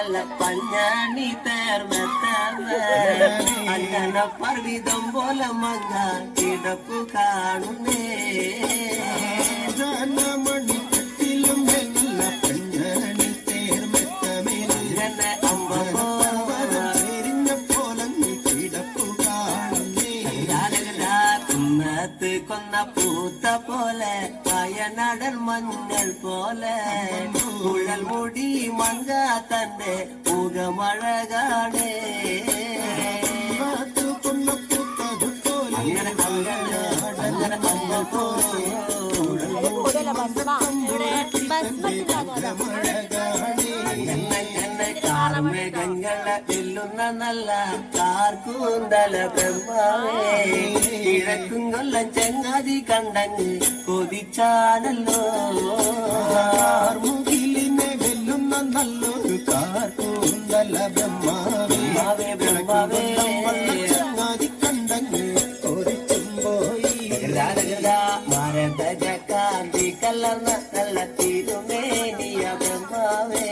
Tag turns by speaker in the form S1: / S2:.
S1: നല്ല പഞ്ഞാണി തേർന്നത്തവ അങ്ങനെ പർവിതം പോലെ മങ്ങ കിടപ്പു കാണുന്നേ
S2: മണിക്കെട്ടിലും നല്ല പഞ്ഞാണി തേർന്നത്തമേലിങ്ങനെ അമ്പരിഞ്ഞ പോലെ കിടപ്പു കാണുന്നേ
S1: കുന്നത്ത് കൊന്ന പൂത്ത പോലെ വയനാടൻ മഞ്ഞൾ പോലെ കുഴൽ മുടി മങ്ക തന്റെ മുഖമഴകാണേ
S2: കൊന്ന പൂത്തത് പോലെ
S1: അങ്ങനെ അങ്ങനെ മഞ്ഞൾ പോലെ കാർമേഘങ്ങളെ വെല്ലുന്ന നല്ല കാർക്കൂന്തല ബ്രഹ്മാവേ കിഴക്കും കൊല്ലം ചെങ്ങാതി കണ്ടങ്ങ് കൊതിച്ചാണല്ലോ
S2: മുകിലിനെ വെല്ലുന്ന നല്ലൊരു കാർക്കൂന്തല ബ്രഹ്മാവേ
S1: ബ്രഹ്മാവേ
S2: ചങ്ങാതി കണ്ടങ്ങ് കൊതിച്ചും പോയി
S1: ഭാരത ജക്കാന്തി കലർന്ന നല്ല തിരുമേനിയ ബ്രഹ്മാവേ